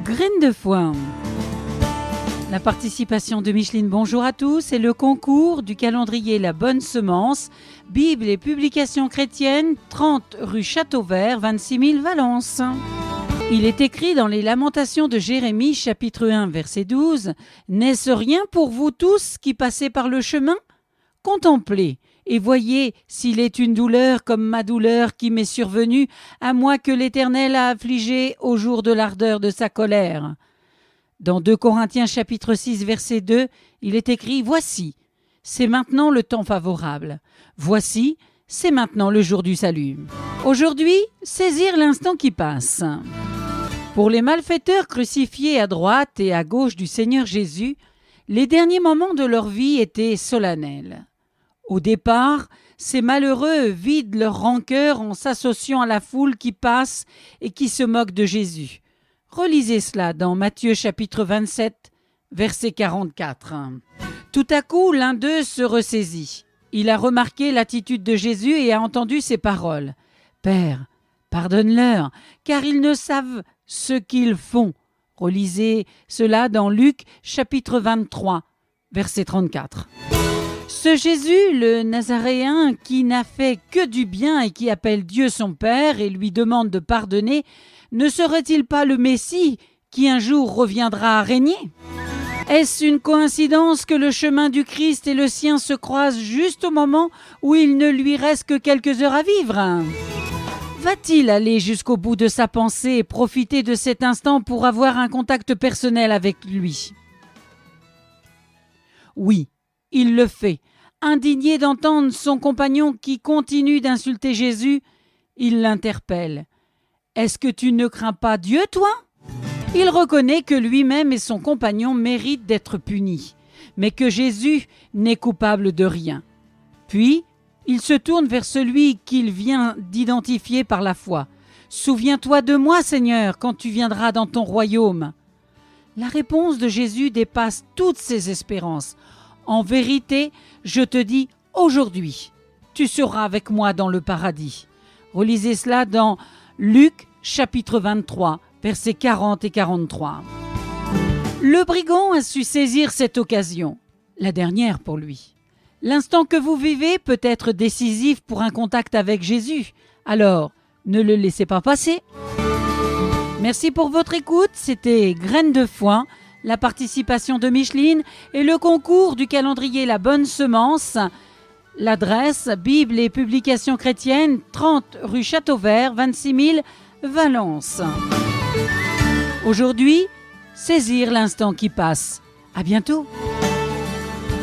Graines de foin. La participation de Micheline, bonjour à tous, et le concours du calendrier La Bonne Semence, Bible et publications chrétiennes, 30 rue Châteauvert, 26 000 Valence. Il est écrit dans les Lamentations de Jérémie, chapitre 1, verset 12, « N'est-ce rien pour vous tous qui passez par le chemin ? Contemplez et voyez s'il est une douleur comme ma douleur qui m'est survenue, à moi que l'Éternel a affligé au jour de l'ardeur de sa colère. » Dans 2 Corinthiens chapitre 6 verset 2, il est écrit « Voici, c'est maintenant le temps favorable. Voici, c'est maintenant le jour du salut. » Aujourd'hui, saisir l'instant qui passe. Pour les malfaiteurs crucifiés à droite et à gauche du Seigneur Jésus, les derniers moments de leur vie étaient solennels. Au départ, ces malheureux vident leur rancœur en s'associant à la foule qui passe et qui se moque de Jésus. Relisez cela dans Matthieu chapitre 27, verset 44. Tout à coup, l'un d'eux se ressaisit. Il a remarqué l'attitude de Jésus et a entendu ces paroles. « Père, pardonne-leur, car ils ne savent ce qu'ils font. » Relisez cela dans Luc chapitre 23, verset 34. Ce Jésus, le Nazaréen, qui n'a fait que du bien et qui appelle Dieu son Père et lui demande de pardonner, ne serait-il pas le Messie qui un jour reviendra à régner ? Est-ce une coïncidence que le chemin du Christ et le sien se croisent juste au moment où il ne lui reste que quelques heures à vivre ? Va-t-il aller jusqu'au bout de sa pensée et profiter de cet instant pour avoir un contact personnel avec lui ? Oui, il le fait. Indigné d'entendre son compagnon qui continue d'insulter Jésus, il l'interpelle. « Est-ce que tu ne crains pas Dieu, toi ?» Il reconnaît que lui-même et son compagnon méritent d'être punis, mais que Jésus n'est coupable de rien. Puis, il se tourne vers celui qu'il vient d'identifier par la foi. « Souviens-toi de moi, Seigneur, quand tu viendras dans ton royaume. » La réponse de Jésus dépasse toutes ses espérances. « En vérité, je te dis aujourd'hui, tu seras avec moi dans le paradis. » Relisez cela dans Luc chapitre 23, versets 40 et 43. Le brigand a su saisir cette occasion, la dernière pour lui. L'instant que vous vivez peut être décisif pour un contact avec Jésus. Alors, ne le laissez pas passer. Merci pour votre écoute. C'était Graines de foin, la participation de Micheline et le concours du calendrier La Bonne Semence. L'adresse, Bible et publications chrétiennes, 30 rue Châteauvert, 26 000 Valence. Aujourd'hui, saisir l'instant qui passe. À bientôt.